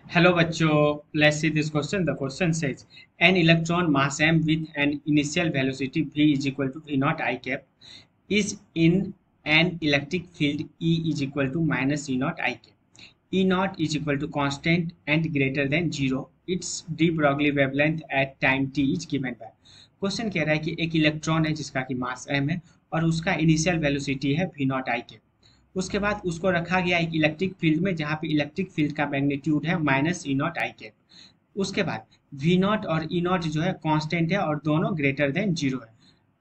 Hello बच्चों, let's see this question. The question says an electron mass m with an initial velocity v is equal to v naught I cap is in an electric field E is equal to minus E naught I cap. E naught is equal to constant and greater than 0. Its de Broglie wavelength at time t is given by. Question कह रहा है कि एक electron है जिसका कि मास m है और उसका इनिशियल वेलोसिटी है v नॉट आई कैप। उसके बाद उसको रखा गया एक इलेक्ट्रिक फील्ड में जहाँ पे इलेक्ट्रिक फील्ड का मैग्नीट्यूड है minus E not I cap. उसके बाद वी नॉट और ई नॉट जो है कांस्टेंट है और दोनों ग्रेटर देन जीरो है।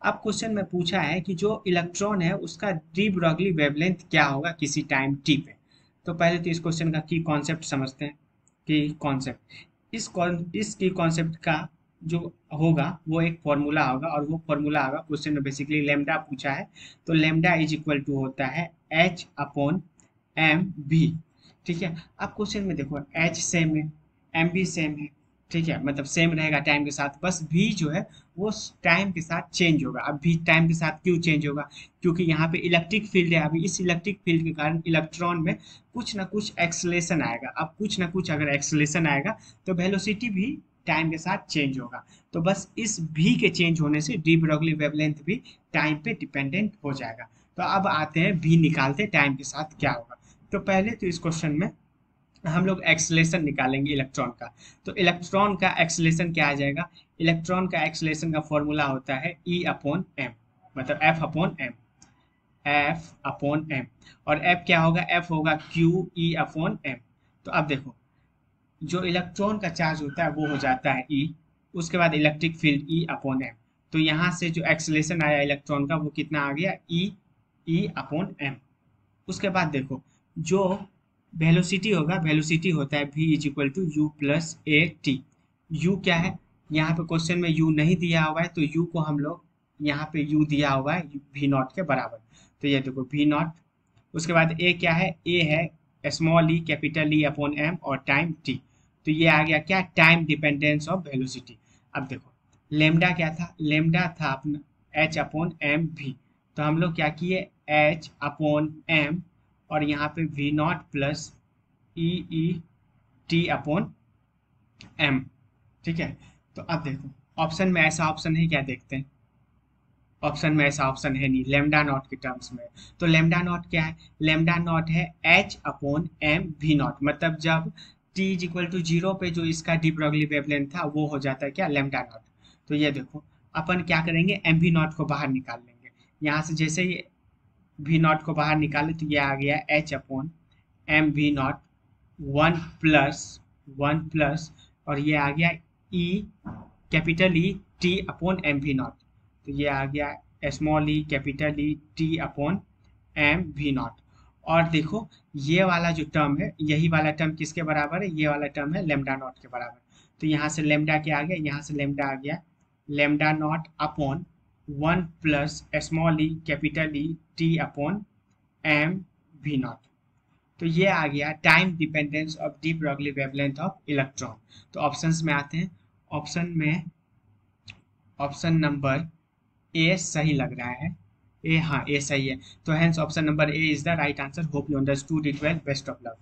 अब क्वेश्चन में पूछा है कि जो इलेक्ट्रॉन है उसका डी ब्रॉगली वेवलेंथ क्या होगा किसी टाइम टी पे। तो पहले तो इस क्वेश्चन का की कॉन्सेप्ट समझते हैं। की कॉन्सेप्ट इस की कॉन्सेप्ट का जो होगा वो एक फॉर्मूला होगा और वो फॉर्मूला होगा क्वेश्चन में बेसिकली लेमडा पूछा है। तो लेमडा इज इक्वल टू होता है एच अपॉन एम भी। ठीक है, अब क्वेश्चन में देखो एच सेम है, एम भी सेम है। ठीक है, मतलब सेम रहेगा टाइम के साथ, बस भी जो है वो टाइम के साथ चेंज होगा। अब भी टाइम के साथ क्यों चेंज होगा? क्योंकि यहाँ पे इलेक्ट्रिक फील्ड है। अभी इस इलेक्ट्रिक फील्ड के कारण इलेक्ट्रॉन में कुछ ना कुछ एक्सलेशन आएगा। अब कुछ ना कुछ अगर एक्सलेशन आएगा तो वेलोसिटी भी टाइम के साथ चेंज होगा। तो बस इस भी के चेंज होने से डी ब्रॉगली वेवलेंथ भी टाइम पे डिपेंडेंट हो जाएगा। तो अब आते हैं भी निकालते टाइम के साथ क्या होगा। तो पहले तो इस क्वेश्चन में हम लोग एक्सलेशन निकालेंगे इलेक्ट्रॉन का। तो इलेक्ट्रॉन का एक्सलेशन क्या आ जाएगा? इलेक्ट्रॉन का एक्सलेशन का फॉर्मूला होता है ई अपॉन एम, मतलब f upon m, f upon m. और एफ क्या होगा? एफ होगा क्यू ई अपॉन एम। तो अब देखो जो इलेक्ट्रॉन का चार्ज होता है वो हो जाता है ई, उसके बाद electric field e upon m. तो यहाँ से जो एक्सलेशन आया इलेक्ट्रॉन का वो कितना आ गया? E upon m. उसके बाद देखो जो वेलोसिटी होगा, वेलोसिटी होता है v is equal to u plus a t. U क्या है? यहाँ पे क्वेश्चन में यू नहीं दिया हुआ है तो यू को हम लोग यहाँ पे यू दिया हुआ है वी नॉट के बराबर। तो ये देखो वी नॉट। उसके बाद ए क्या है? ए है small e capital E upon m और टाइम टी। तो ये आ गया क्या? Time dependence of velocity. अब देखो लेमडा क्या था? लेमडा था अपना एच अपॉन एम भी। तो हम लोग क्या किए? एच अपॉन एम और यहाँ पे v naught plus e t upon m. ठीक है, तो अब देखो ऑप्शन में ऐसा ऑप्शन है क्या? देखते हैं। ऑप्शन में ऐसा ऑप्शन है नहीं लेमडा नॉट के टर्म्स में। तो लेमडा नॉट क्या है? लेमडा नॉट है h upon m v naught. मतलब जब t is equal to zero पे जो इसका डी ब्रॉगली वेवलेंथ था वो हो जाता है क्या? Lambda naught. तो ये देखो अपन क्या करेंगे? एम वी नॉट को बाहर निकाल लेंगे। यहाँ से जैसे ही वी नॉट को बाहर निकाले तो ये आ गया h upon m v naught one plus और ये आ गया e capital E t upon m v naught. तो ये आ गया small e capital E t upon m v naught. और देखो ये वाला जो टर्म है, यही वाला टर्म किसके बराबर है? ये वाला टर्म है लेमडा नॉट के बराबर। तो यहाँ से लेमडा क्या आ गया? यहाँ से लेमडा आ गया lambda naught upon one plus small e capital E t upon m v naught. तो ये आ गया time dependence of de Broglie wavelength of electron. तो ऑप्शंस में आते हैं। ऑप्शन में ऑप्शन नंबर ए सही लग रहा है। ए, हाँ ए सही है। तो hence option number A is the right answer. Hope you understood it well. Best of luck.